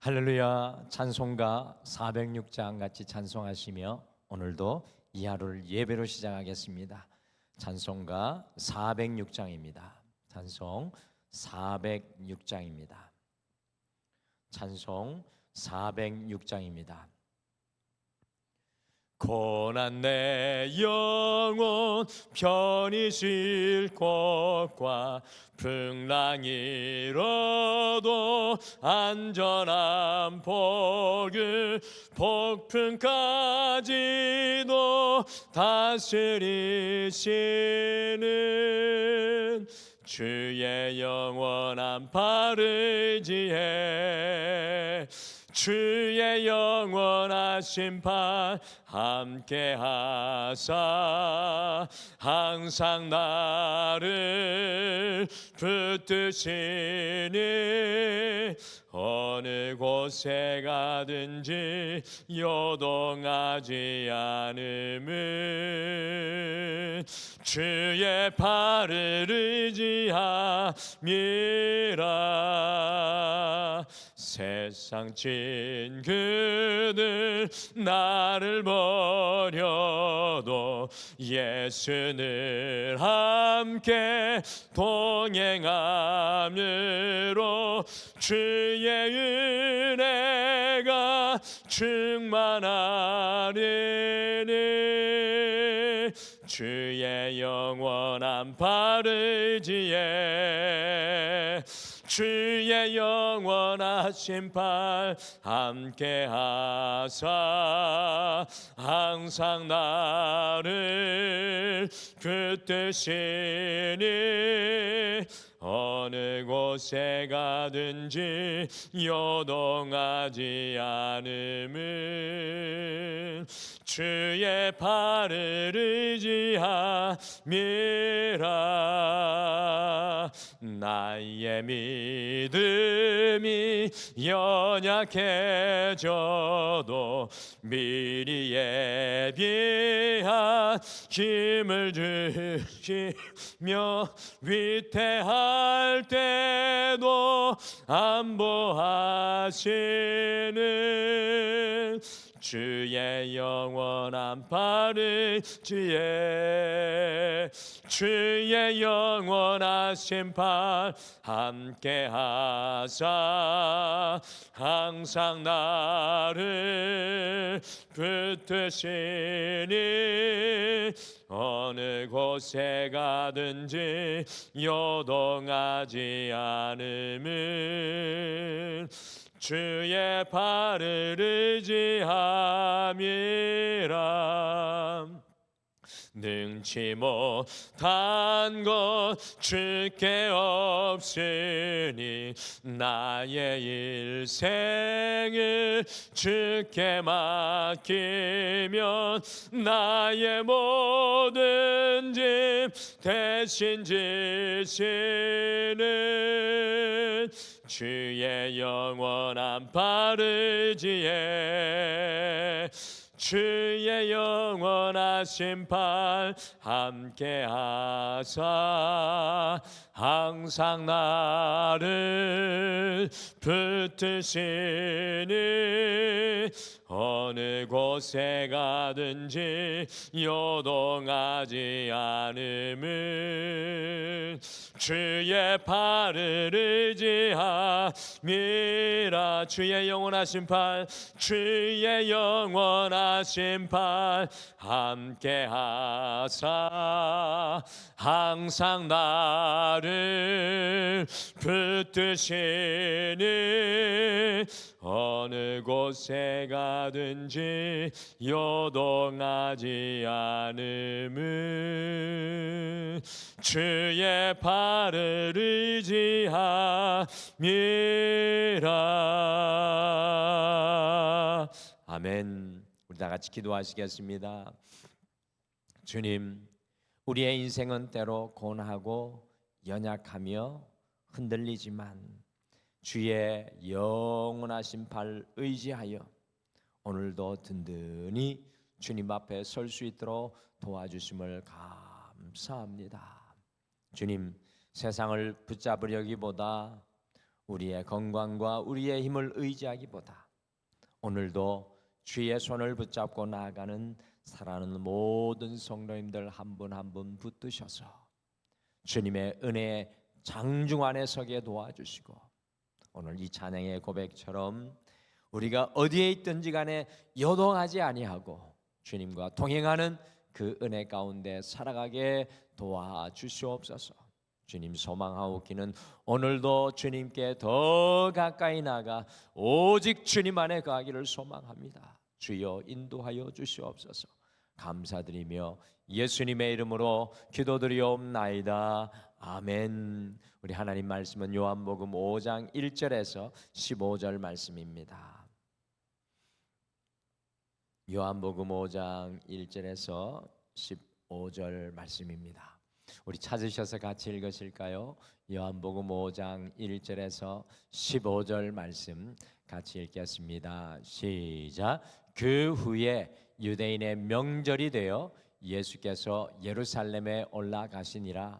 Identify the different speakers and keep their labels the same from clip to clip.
Speaker 1: 할렐루야. 찬송가 406장 같이 찬송하시며 오늘도 이 하루를 예배로 시작하겠습니다. 찬송가 406장입니다. 찬송 406장입니다. 찬송 406장입니다. 고난 내 영혼 편히 쉴 곳과 풍랑 일어도 안전한 복을 폭풍까지도 다스리시는 주의 영원한 팔을 지혜 주의 영원하신 팔 함께 하사 항상 나를 붙드시니 어느 곳에 가든지 요동하지 않음은 주의 팔을 의지함이라. 세상 친구들 나를 버려도 예수 늘 함께 동행함으로 주의 은혜가 충만하리니 주의 영원한 팔을 지혜 주의 영원하신 팔 함께 하사 항상 나를 붙드시니 어느 곳에 가든지 요동하지 않음은 주의 팔을 의지함이라. 나의 믿음이 연약해져도 미리 예비한 힘을 주시며 위태할 때도 안보하시는 주의 영원한 팔을 지혜 주의 영원하신 팔 함께 하사 항상 나를 붙드시니 어느 곳에 가든지 요동하지 않음은 주의 팔을 의지함이라. 능치 못한 것 주께 없으니 나의 일생을 주께 맡기면 나의 모든 짐 대신 지시는 주의 영원한 팔을 지혜 주의 영원하신 팔 함께 하사 항상 나를 붙드시니 어느 곳에 가든지 요동하지 않음은 주의 팔을 의지함이라. 주의 영원하신 팔 주의 영원하신 팔 함께 하사 항상 나를 붙드시니 어느 곳에 가든지 요동하지 않음은 주의 팔을 의지함이라. 아멘. 우리 다 같이 기도하시겠습니다. 주님, 우리의 인생은 때로 고난하고 연약하며 흔들리지만 주의 영원하신 팔 의지하여 오늘도 든든히 주님 앞에 설 수 있도록 도와주심을 감사합니다. 주님, 세상을 붙잡으려기보다 우리의 건강과 우리의 힘을 의지하기보다 오늘도 주의 손을 붙잡고 나아가는 사랑하는 모든 성도님들 한 분 한 분 붙드셔서 주님의 은혜의 장중 안에 서게 도와주시고, 오늘 이 찬양의 고백처럼 우리가 어디에 있든지 간에 요동하지 아니하고 주님과 동행하는 그 은혜 가운데 살아가게 도와주시옵소서. 주님 소망하옵기는 오늘도 주님께 더 가까이 나가 오직 주님 안에 거하기를 소망합니다. 주여 인도하여 주시옵소서. 감사드리며 예수님의 이름으로 기도드리옵나이다. 아멘. 우리 하나님 말씀은 요한복음 5장 1절에서 15절 말씀입니다. 요한복음 5장 1절에서 15절 말씀입니다. 우리 찾으셔서 같이 읽으실까요? 요한복음 5장 1절에서 15절 말씀 같이 읽겠습니다. 시작. 그 후에 유대인의 명절이 되어 예수께서 예루살렘에 올라가시니라.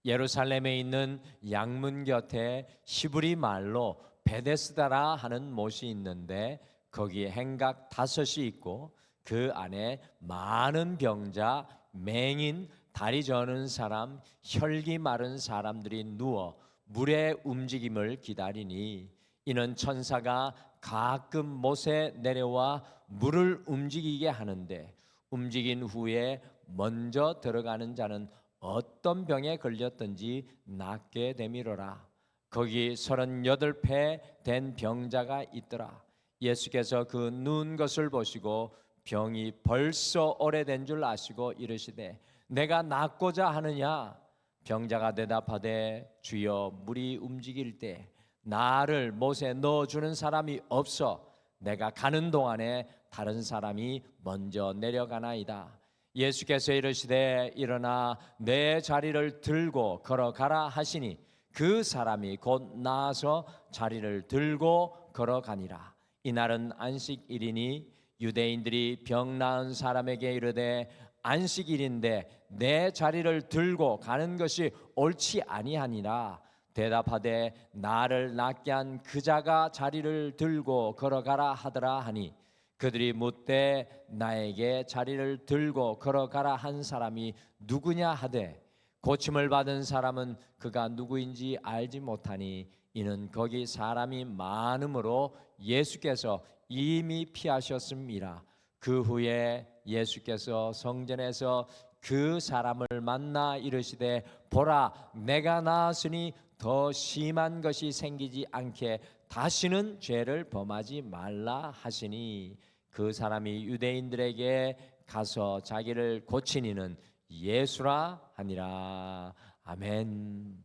Speaker 1: 예루살렘에 있는 양문 곁에 히브리 말로 베데스다라 하는 못이 있는데 거기에 행각 5이 있고 그 안에 많은 병자, 맹인, 다리 저는 사람, 혈기 마른 사람들이 누워 물의 움직임을 기다리니 이는 천사가 가끔 못에 내려와 물을 움직이게 하는데 움직인 후에 먼저 들어가는 자는 어떤 병에 걸렸든지 낫게 되미로라. 거기 38배 된 병자가 있더라. 예수께서 그 누운 것을 보시고 병이 벌써 오래된 줄 아시고 이르시되 내가 낫고자 하느냐? 병자가 대답하되 주여 물이 움직일 때 나를 못에 넣어주는 사람이 없어 내가 가는 동안에 다른 사람이 먼저 내려가나이다. 예수께서 이르시되 일어나 내 자리를 들고 걸어가라 하시니 그 사람이 곧 나아서 자리를 들고 걸어가니라. 이날은 안식일이니 유대인들이 병 나은 사람에게 이르되 안식일인데 내 자리를 들고 가는 것이 옳지 아니하니라. 대답하되 나를 낫게 한 그 자가 자리를 들고 걸어가라 하더라 하니 그들이 묻되 나에게 자리를 들고 걸어가라 한 사람이 누구냐 하되 고침을 받은 사람은 그가 누구인지 알지 못하니 이는 거기 사람이 많음으로 예수께서 이미 피하셨음이라. 그 후에 예수께서 성전에서 그 사람을 만나 이르시되 보라 내가 나았으니 더 심한 것이 생기지 않게 다시는 죄를 범하지 말라 하시니 그 사람이 유대인들에게 가서 자기를 고치니는 예수라 하니라. 아멘.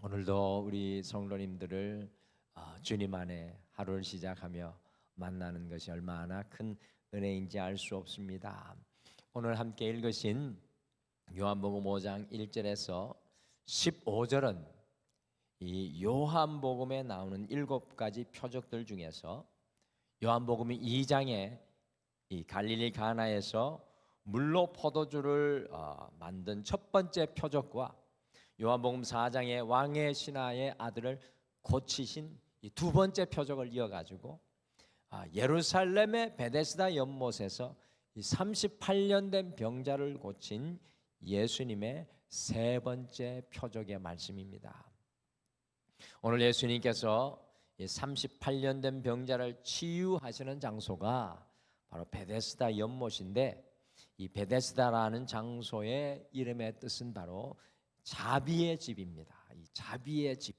Speaker 1: 오늘도 우리 성도님들을 주님 안에 하루를 시작하며 만나는 것이 얼마나 큰 은혜인지 알 수 없습니다. 오늘 함께 읽으신 요한복음 5장 1절에서 15절은 이 요한복음에 나오는 7가지 표적들 중에서 요한복음 2장에 이 갈릴리 가나에서 물로 포도주를 만든 첫 번째 표적과 요한복음 4장에 왕의 신하의 아들을 고치신 이 두 번째 표적을 이어가지고 예루살렘의 베데스다 연못에서 38년 된 병자를 고친 예수님의 세 번째 표적의 말씀입니다. 오늘 예수님께서 38년 된 병자를 치유하시는 장소가 바로 베데스다 연못인데 이 베데스다라는 장소의 이름의 뜻은 바로 자비의 집입니다. 이 자비의 집.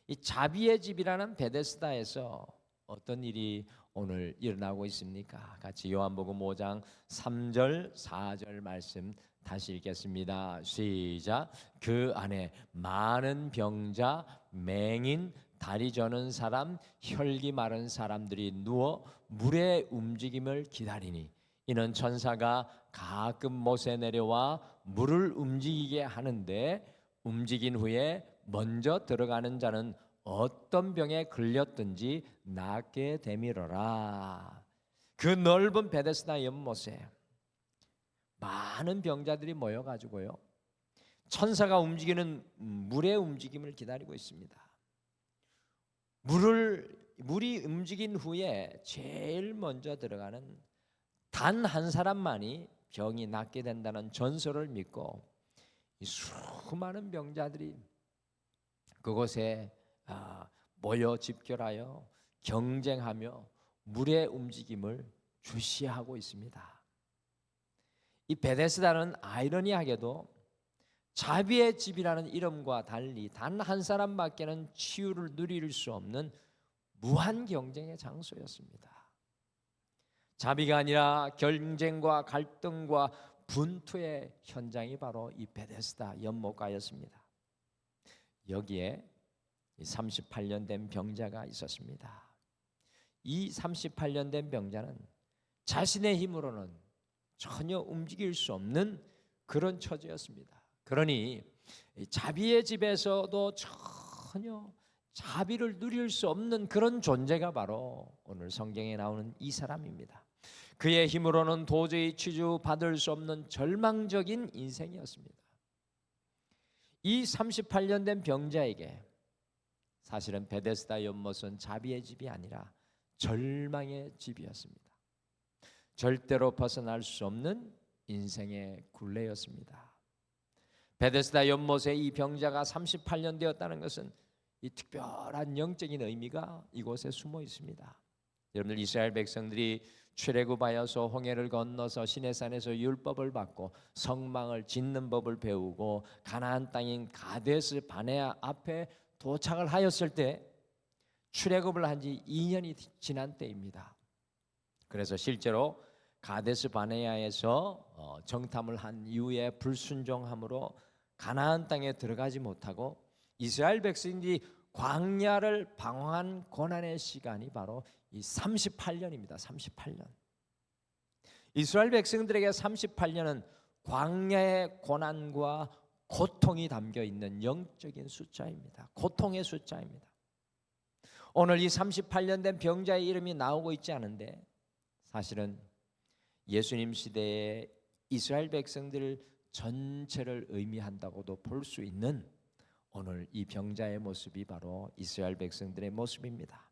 Speaker 1: 이 자비의 집이라는 베데스다에서 어떤 일이 오늘 일어나고 있습니까? 같이 요한복음 5장 3절 4절 말씀 다시 읽겠습니다. 시작. 그 안에 많은 병자, 맹인, 다리 저는 사람, 혈기 마른 사람들이 누워 물의 움직임을 기다리니 이는 천사가 가끔 못에 내려와 물을 움직이게 하는데 움직인 후에 먼저 들어가는 자는 어떤 병에 걸렸든지 낫게 되미로라. 그 넓은 베데스다 연못에 많은 병자들이 모여가지고요 천사가 움직이는 물의 움직임을 기다리고 있습니다. 물이 움직인 후에 제일 먼저 들어가는 단 한 사람만이 병이 낫게 된다는 전설을 믿고 이 수많은 병자들이 그곳에 모여 집결하여 경쟁하며 물의 움직임을 주시하고 있습니다. 이 베데스다는 아이러니하게도 자비의 집이라는 이름과 달리 단 한 사람밖에는 치유를 누릴 수 없는 무한 경쟁의 장소였습니다. 자비가 아니라 경쟁과 갈등과 분투의 현장이 바로 이 베데스다 연못가였습니다. 여기에 38년 된 병자가 있었습니다. 이 38년 된 병자는 자신의 힘으로는 전혀 움직일 수 없는 그런 처지였습니다. 그러니 자비의 집에서도 전혀 자비를 누릴 수 없는 그런 존재가 바로 오늘 성경에 나오는 이 사람입니다. 그의 힘으로는 도저히 치유받을 수 없는 절망적인 인생이었습니다. 이 38년 된 병자에게 사실은 베데스다 연못은 자비의 집이 아니라 절망의 집이었습니다. 절대로 벗어날 수 없는 인생의 굴레였습니다. 베데스다 연못에 이 병자가 38년 되었다는 것은 이 특별한 영적인 의미가 이곳에 숨어 있습니다. 여러분들, 이스라엘 백성들이 출애굽하여서 홍해를 건너서 시내산에서 율법을 받고 성망을 짓는 법을 배우고 가나안 땅인 가데스 바네아 앞에 도착을 하였을 때 출애굽을 한 지 2년이 지난 때입니다. 그래서 실제로 가데스 바네아에서 정탐을 한 이후에 불순종함으로 가나안 땅에 들어가지 못하고 이스라엘 백성들이 광야를 방황한 고난의 시간이 바로 이 38년입니다. 38년. 이스라엘 백성들에게 38년은 광야의 고난과 고통이 담겨 있는 영적인 숫자입니다. 고통의 숫자입니다. 오늘 이 38년 된 병자의 이름이 나오고 있지 않은데 사실은 예수님 시대의 이스라엘 백성들 전체를 의미한다고도 볼 수 있는 오늘 이 병자의 모습이 바로 이스라엘 백성들의 모습입니다.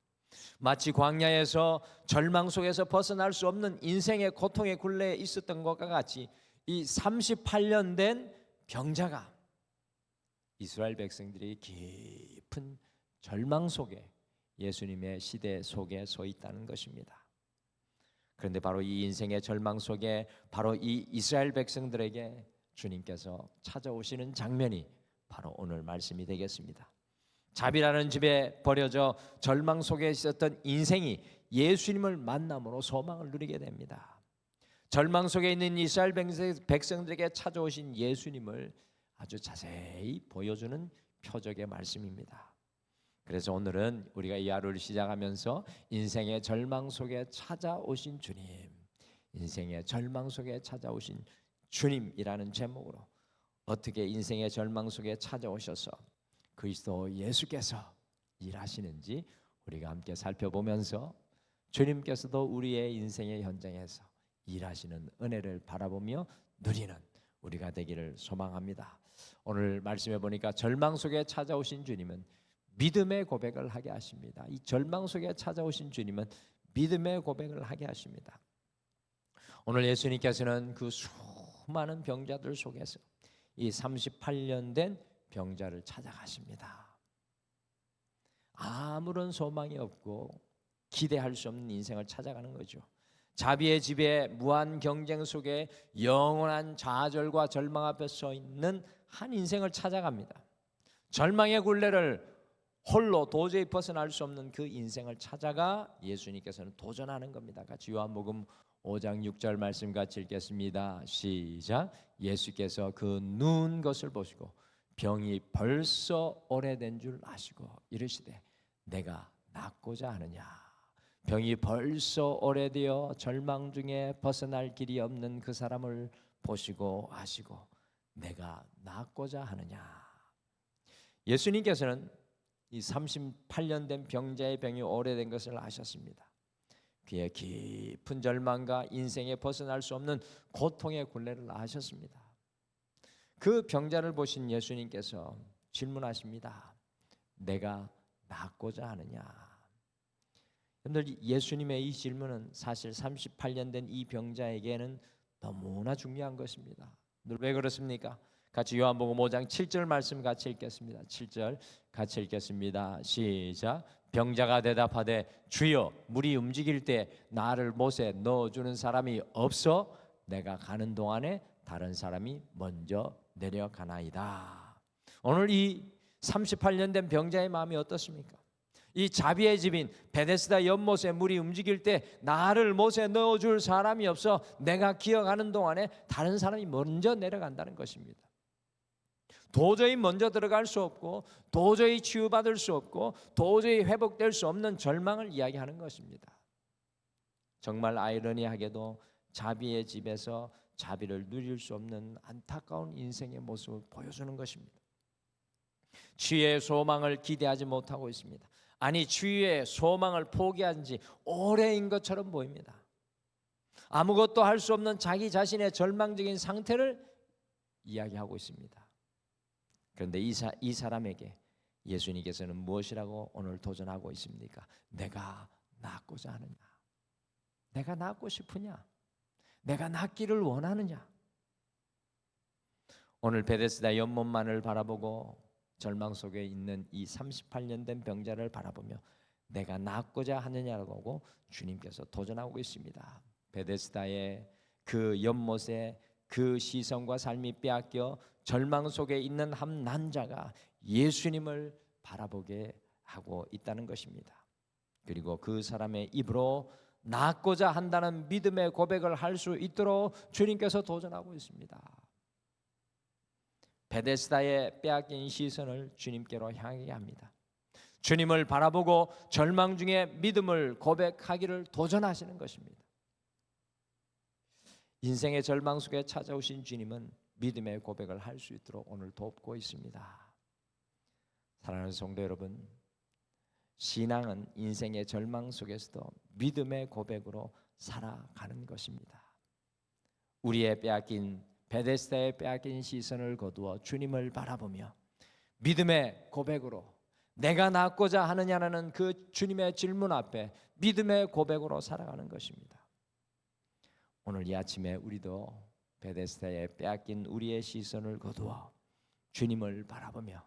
Speaker 1: 마치 광야에서 절망 속에서 벗어날 수 없는 인생의 고통의 굴레에 있었던 것과 같이 이 38년 된 병자가 이스라엘 백성들이 깊은 절망 속에 예수님의 시대 속에 서 있다는 것입니다. 그런데 바로 이 인생의 절망 속에 바로 이 이스라엘 백성들에게 주님께서 찾아오시는 장면이 바로 오늘 말씀이 되겠습니다. 자비라는 집에 버려져 절망 속에 있었던 인생이 예수님을 만남으로 소망을 누리게 됩니다. 절망 속에 있는 이스라엘 백성들에게 찾아오신 예수님을 아주 자세히 보여주는 표적의 말씀입니다. 그래서 오늘은 우리가 이 하루를 시작하면서 인생의 절망 속에 찾아오신 주님, 인생의 절망 속에 찾아오신 주님이라는 제목으로 어떻게 인생의 절망 속에 찾아오셔서 그리스도 예수께서 일하시는지 우리가 함께 살펴보면서 주님께서도 우리의 인생의 현장에서 일하시는 은혜를 바라보며 누리는 우리가 되기를 소망합니다. 오늘 말씀해 보니까 절망 속에 찾아오신 주님은 믿음의 고백을 하게 하십니다. 이 절망 속에 찾아오신 주님은 믿음의 고백을 하게 하십니다. 오늘 예수님께서는 그 수많은 병자들 속에서 이 38년 된 병자를 찾아가십니다. 아무런 소망이 없고 기대할 수 없는 인생을 찾아가는 거죠. 자비의 집에 무한 경쟁 속에 영원한 좌절과 절망 앞에 서 있는 한 인생을 찾아갑니다. 절망의 굴레를 홀로 도저히 벗어날 수 없는 그 인생을 찾아가 예수님께서는 도전하는 겁니다. 같이 요한복음 5장 6절 말씀 같이 읽겠습니다. 시작. 예수께서 그 누운 것을 보시고 병이 벌써 오래된 줄 아시고 이르시되 내가 낫고자 하느냐. 병이 벌써 오래되어 절망 중에 벗어날 길이 없는 그 사람을 보시고 아시고 내가 낫고자 하느냐. 예수님께서는 이 38년 된 병자의 병이 오래된 것을 아셨습니다. 그의 깊은 절망과 인생에 벗어날 수 없는 고통의 굴레를 아셨습니다. 그 병자를 보신 예수님께서 질문하십니다. 내가 낫고자 하느냐? 여러분들, 예수님의 이 질문은 사실 38년 된 이 병자에게는 너무나 중요한 것입니다. 왜 그렇습니까? 같이 요한복음 5장 7절 말씀 같이 읽겠습니다. 7절 같이 읽겠습니다. 시작. 병자가 대답하되 주여, 물이 움직일 때 나를 못에 넣어주는 사람이 없어 내가 가는 동안에 다른 사람이 먼저 내려가나이다. 오늘 이 38년 된 병자의 마음이 어떻습니까? 이 자비의 집인 베데스다 연못에 물이 움직일 때 나를 못에 넣어줄 사람이 없어 내가 기어가는 동안에 다른 사람이 먼저 내려간다는 것입니다. 도저히 먼저 들어갈 수 없고 도저히 치유받을 수 없고 도저히 회복될 수 없는 절망을 이야기하는 것입니다. 정말 아이러니하게도 자비의 집에서 자비를 누릴 수 없는 안타까운 인생의 모습을 보여주는 것입니다. 치유의 소망을 기대하지 못하고 있습니다. 아니, 치유의 소망을 포기한 지 오래인 것처럼 보입니다. 아무것도 할 수 없는 자기 자신의 절망적인 상태를 이야기하고 있습니다. 그런데 이 사람에게 예수님께서는 무엇이라고 오늘 도전하고 있습니까? 내가 낫고자 하느냐? 내가 낫고 싶으냐? 내가 낫기를 원하느냐? 오늘 베데스다 연못만을 바라보고 절망 속에 있는 이 38년 된 병자를 바라보며 내가 낫고자 하느냐고 주님께서 도전하고 있습니다. 베데스다의 그 연못에 그 시선과 삶이 빼앗겨 절망 속에 있는 한 남자가 예수님을 바라보게 하고 있다는 것입니다. 그리고 그 사람의 입으로 낫고자 한다는 믿음의 고백을 할 수 있도록 주님께서 도전하고 있습니다. 베데스다의 빼앗긴 시선을 주님께로 향하게 합니다. 주님을 바라보고 절망 중에 믿음을 고백하기를 도전하시는 것입니다. 인생의 절망 속에 찾아오신 주님은 믿음의 고백을 할 수 있도록 오늘 돕고 있습니다. 사랑하는 성도 여러분, 신앙은 인생의 절망 속에서도 믿음의 고백으로 살아가는 것입니다. 우리의 빼앗긴 베데스다의 빼앗긴 시선을 거두어 주님을 바라보며 믿음의 고백으로 내가 낫고자 하느냐라는 그 주님의 질문 앞에 믿음의 고백으로 살아가는 것입니다. 오늘 이 아침에 우리도 베데스다에 빼앗긴 우리의 시선을 거두어 주님을 바라보며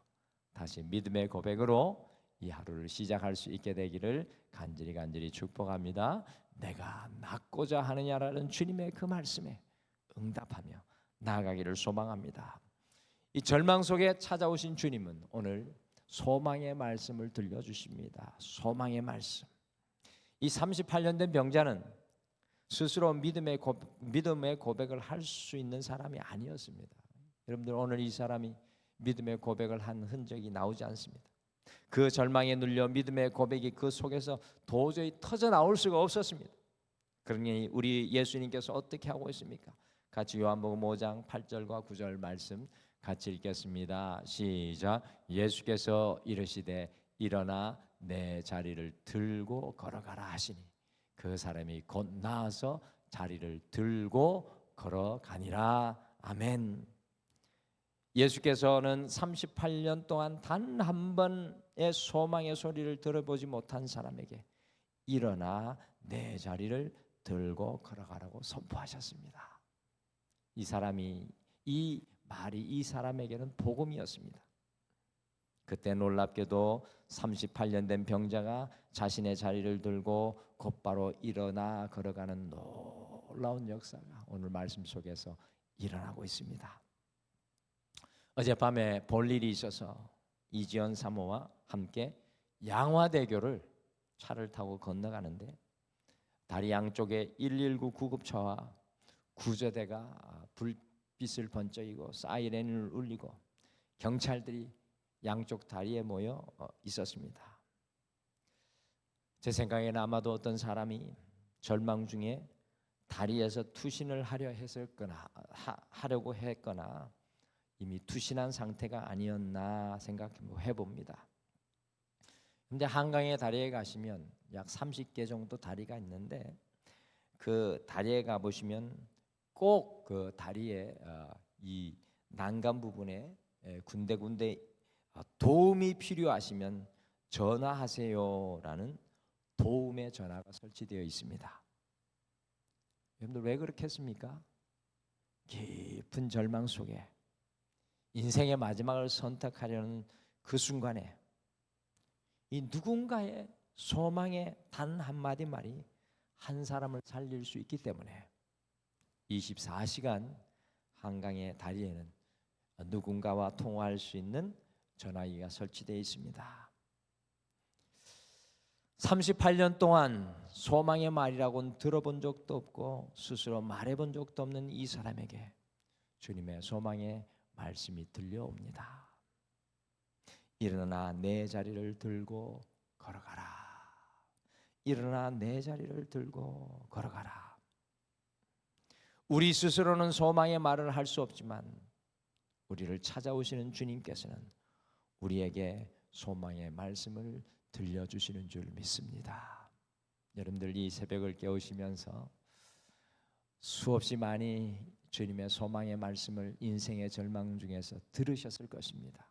Speaker 1: 다시 믿음의 고백으로 이 하루를 시작할 수 있게 되기를 간절히 축복합니다. 내가 낫고자 하느냐라는 주님의 그 말씀에 응답하며 나아가기를 소망합니다. 이 절망 속에 찾아오신 주님은 오늘 소망의 말씀을 들려주십니다. 소망의 말씀. 이 38년 된 병자는 스스로 믿음의 고백을 할 수 있는 사람이 아니었습니다. 여러분들, 오늘 이 사람이 믿음의 고백을 한 흔적이 나오지 않습니다. 그 절망에 눌려 믿음의 고백이 그 속에서 도저히 터져 나올 수가 없었습니다. 그러니 우리 예수님께서 어떻게 하고 있습니까? 같이 요한복음 5장 8절과 9절 말씀 같이 읽겠습니다. 시작. 예수께서 이르시되 일어나 내 자리를 들고 걸어가라 하시니 그 사람이 곧 나아서 자리를 들고 걸어가니라. 아멘. 예수께서는 38년 동안 단 한 번의 소망의 소리를 들어보지 못한 사람에게 일어나 내 자리를 들고 걸어가라고 선포하셨습니다. 이 말이 이 사람에게는 복음이었습니다. 그때 놀랍게도 38년 된 병자가 자신의 자리를 들고 곧바로 일어나 걸어가는 놀라운 역사가 오늘 말씀 속에서 일어나고 있습니다. 어젯밤에 볼 일이 있어서 이지연 사모와 함께 양화대교를 차를 타고 건너가는데 다리 양쪽에 119 구급차와 구조대가 불빛을 번쩍이고 사이렌을 울리고 경찰들이 양쪽 다리에 모여 있었습니다. 제 생각에는 아마도 어떤 사람이 절망 중에 다리에서 투신을 하려고 했거나 이미 투신한 상태가 아니었나 생각해 봅니다. 근데 한강의 다리에 가시면 약 30개 정도 다리가 있는데 그 다리에 가보시면 꼭 그 다리에 이 난간 부분에 군데군데 도움이 필요하시면 전화하세요라는 도움의 전화가 설치되어 있습니다. 여러분들 왜 그렇게 했습니까? 깊은 절망 속에 인생의 마지막을 선택하려는 그 순간에 이 누군가의 소망의 단 한마디 말이 한 사람을 살릴 수 있기 때문에 24시간 한강의 다리에는 누군가와 통화할 수 있는 전화기가 설치되어 있습니다. 38년 동안 소망의 말이라고는 들어본 적도 없고 스스로 말해본 적도 없는 이 사람에게 주님의 소망의 말씀이 들려옵니다. 일어나 내 자리를 들고 걸어가라. 일어나 내 자리를 들고 걸어가라. 우리 스스로는 소망의 말을 할 수 없지만 우리를 찾아오시는 주님께서는 우리에게 소망의 말씀을 들려주시는 줄 믿습니다. 여러분들 이 새벽을 깨우시면서 수없이 많이 주님의 소망의 말씀을 인생의 절망 중에서 들으셨을 것입니다.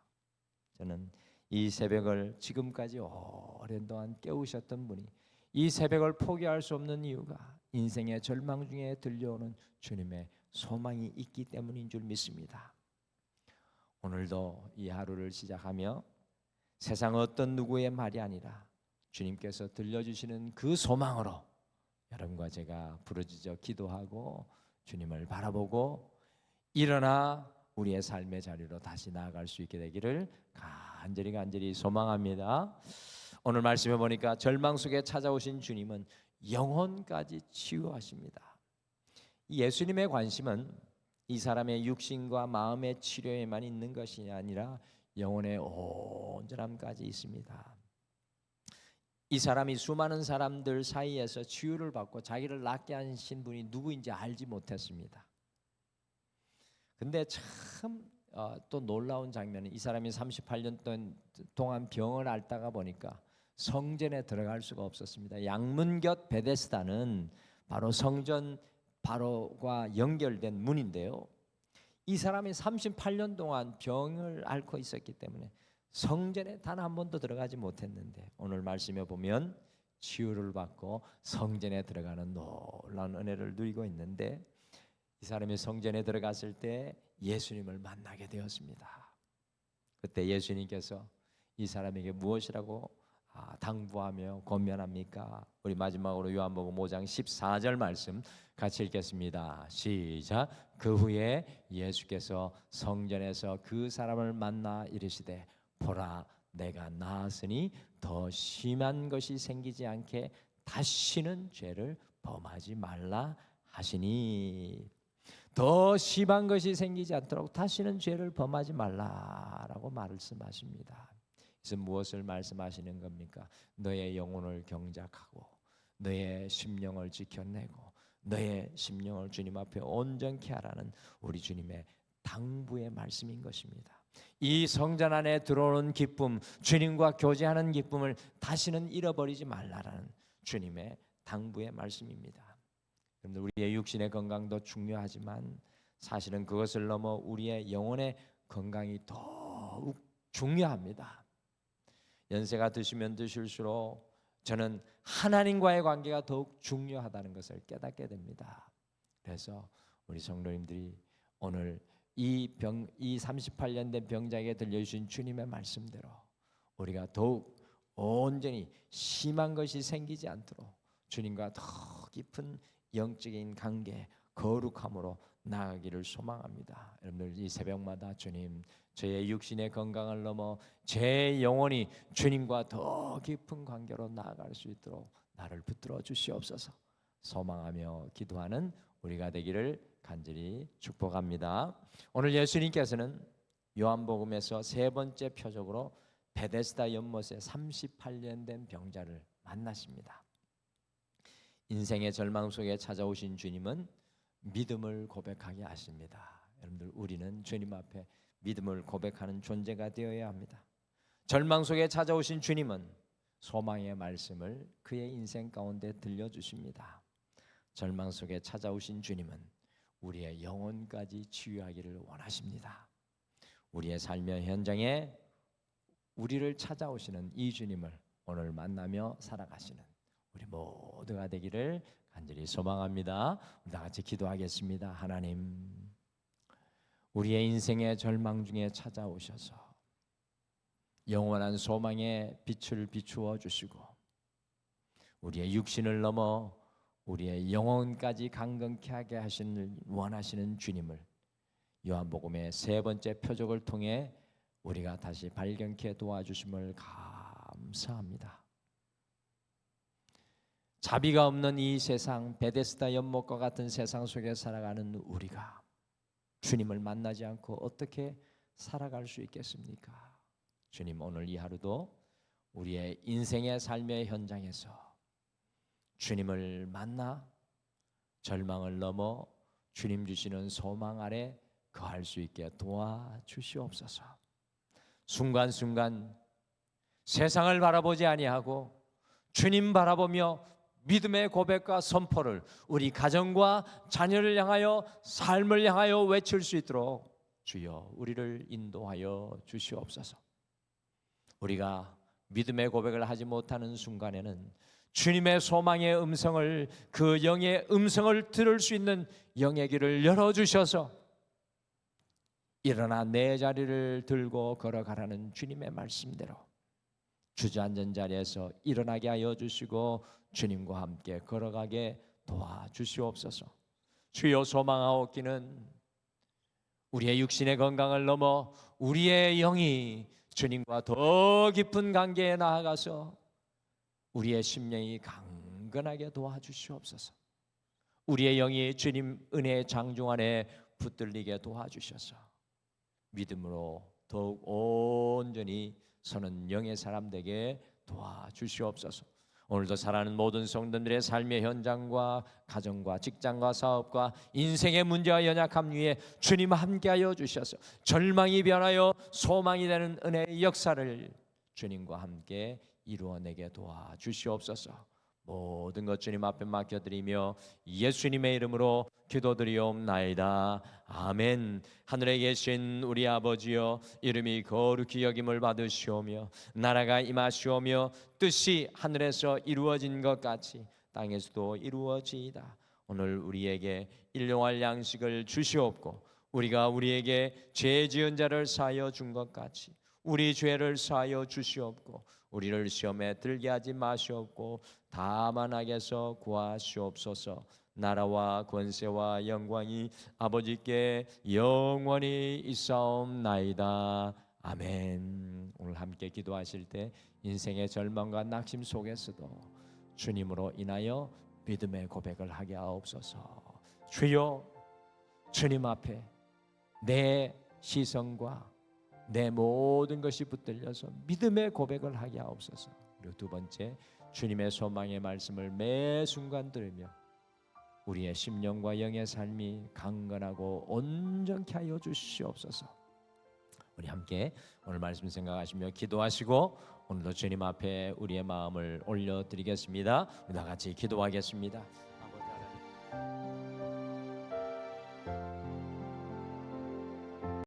Speaker 1: 저는 이 새벽을 지금까지 오랜 동안 깨우셨던 분이 이 새벽을 포기할 수 없는 이유가 인생의 절망 중에 들려오는 주님의 소망이 있기 때문인 줄 믿습니다. 오늘도 이 하루를 시작하며 세상 어떤 누구의 말이 아니라 주님께서 들려주시는 그 소망으로 여러분과 제가 부르짖어 기도하고 주님을 바라보고 일어나 우리의 삶의 자리로 다시 나아갈 수 있게 되기를 간절히 소망합니다. 오늘 말씀해 보니까 절망 속에 찾아오신 주님은 영혼까지 치유하십니다. 예수님의 관심은 이 사람의 육신과 마음의 치료에만 있는 것이 아니라 영혼의 온전함까지 있습니다. 이 사람이 수많은 사람들 사이에서 치유를 받고 자기를 낫게 하신 분이 누구인지 알지 못했습니다. 근데 참 또 놀라운 장면은 이 사람이 38년 동안 병을 앓다가 보니까 성전에 들어갈 수가 없었습니다. 양문곁 베데스다는 바로 성전 바로과 연결된 문인데요. 이 사람이 38년 동안 병을 앓고 있었기 때문에 성전에 단 한 번도 들어가지 못했는데 오늘 말씀에 보면 치유를 받고 성전에 들어가는 놀라운 은혜를 누리고 있는데 이 사람이 성전에 들어갔을 때 예수님을 만나게 되었습니다. 그때 예수님께서 이 사람에게 무엇이라고 당부하며 권면합니까? 우리 마지막으로 요한복음 5장 14절 말씀 같이 읽겠습니다. 시작. 그 후에 예수께서 성전에서 그 사람을 만나 이르시되 보라 내가 나았으니 더 심한 것이 생기지 않게 다시는 죄를 범하지 말라 하시니 더 심한 것이 생기지 않도록 다시는 죄를 범하지 말라라고 말씀하십니다. 그래서 무엇을 말씀하시는 겁니까? 너의 영혼을 경작하고 너의 심령을 지켜내고 너의 심령을 주님 앞에 온전케 하라는 우리 주님의 당부의 말씀인 것입니다. 이 성전 안에 들어오는 기쁨, 주님과 교제하는 기쁨을 다시는 잃어버리지 말라라는 주님의 당부의 말씀입니다. 여러분들 우리의 육신의 건강도 중요하지만 사실은 그것을 넘어 우리의 영혼의 건강이 더욱 중요합니다. 연세가 드시면 드실수록 저는 하나님과의 관계가 더욱 중요하다는 것을 깨닫게 됩니다. 그래서 우리 성도님들이 오늘 이 38년 된 병자에게 들려주신 주님의 말씀대로 우리가 더욱 온전히 심한 것이 생기지 않도록 주님과 더 깊은 영적인 관계, 거룩함으로 나아가기를 소망합니다. 여러분들 이 새벽마다 주님 저의 육신의 건강을 넘어 제 영혼이 주님과 더 깊은 관계로 나아갈 수 있도록 나를 붙들어 주시옵소서 소망하며 기도하는 우리가 되기를 간절히 축복합니다. 오늘 예수님께서는 요한복음에서 세 번째 표적으로 베데스다 연못에 38년 된 병자를 만나십니다. 인생의 절망 속에 찾아오신 주님은 믿음을 고백하게 하십니다. 여러분들 우리는 주님 앞에 믿음을 고백하는 존재가 되어야 합니다. 절망 속에 찾아오신 주님은 소망의 말씀을 그의 인생 가운데 들려주십니다. 절망 속에 찾아오신 주님은 우리의 영혼까지 치유하기를 원하십니다. 우리의 삶의 현장에 우리를 찾아오시는 이 주님을 오늘 만나며 살아가시는 우리 모두가 되기를 간절히 소망합니다. 우리 다 같이 기도하겠습니다. 하나님, 우리의 인생의 절망 중에 찾아오셔서 영원한 소망의 빛을 비추어 주시고 우리의 육신을 넘어 우리의 영혼까지 강건케 하게 하시는 원하시는 주님을 요한복음의 세 번째 표적을 통해 우리가 다시 발견케 도와주심을 감사합니다. 자비가 없는 이 세상, 베데스다 연못과 같은 세상 속에 살아가는 우리가 주님을 만나지 않고 어떻게 살아갈 수 있겠습니까? 주님, 오늘 이 하루도 우리의 인생의 삶의 현장에서 주님을 만나 절망을 넘어 주님 주시는 소망 아래 거할 수 있게 도와주시옵소서. 순간순간 세상을 바라보지 아니하고 주님 바라보며 믿음의 고백과 선포를 우리 가정과 자녀를 향하여 삶을 향하여 외칠 수 있도록 주여 우리를 인도하여 주시옵소서. 우리가 믿음의 고백을 하지 못하는 순간에는 주님의 소망의 음성을, 그 영의 음성을 들을 수 있는 영의 길을 열어주셔서 일어나 내 자리를 들고 걸어가라는 주님의 말씀대로 주저앉은 자리에서 일어나게 하여 주시고 주님과 함께 걸어가게 도와주시옵소서. 주여, 소망하옵기는 우리의 육신의 건강을 넘어 우리의 영이 주님과 더 깊은 관계에 나아가서 우리의 심령이 강건하게 도와주시옵소서. 우리의 영이 주님 은혜의 장중 안에 붙들리게 도와주셔서 믿음으로 더욱 온전히 서는 영의 사람 되게 도와주시옵소서. 오늘도 살아가는 모든 성도들의 삶의 현장과 가정과 직장과 사업과 인생의 문제와 연약함 위에 주님 함께하여 주셔서 절망이 변하여 소망이 되는 은혜의 역사를 주님과 함께 이루어내게 도와주시옵소서. 모든 것 주님 앞에 맡겨드리며 예수님의 이름으로 기도드리옵나이다. 아멘. 하늘에 계신 우리 아버지여, 이름이 거룩히 여김을 받으시오며 나라가 임하시오며 뜻이 하늘에서 이루어진 것 같이 땅에서도 이루어지이다. 오늘 우리에게 일용할 양식을 주시옵고 우리가 우리에게 죄 지은 자를 사하여 준 것 같이 우리 죄를 사하여 주시옵고 우리를 시험에 들게 하지 마시옵고 다만 악에서 구하시옵소서. 나라와 권세와 영광이 아버지께 영원히 있사옵나이다. 아멘. 오늘 함께 기도하실 때 인생의 절망과 낙심 속에서도 주님으로 인하여 믿음의 고백을 하게 하옵소서. 주여, 주님 앞에 내 시선과 내 모든 것이 붙들려서 믿음의 고백을 하게 하옵소서. 그리고 두 번째, 주님의 소망의 말씀을 매 순간 들으며 우리의 심령과 영의 삶이 강건하고 온전케 하여 주시옵소서. 우리 함께 오늘 말씀 생각하시며 기도하시고 오늘도 주님 앞에 우리의 마음을 올려드리겠습니다. 우리 다 같이 기도하겠습니다. 아버지 하나님,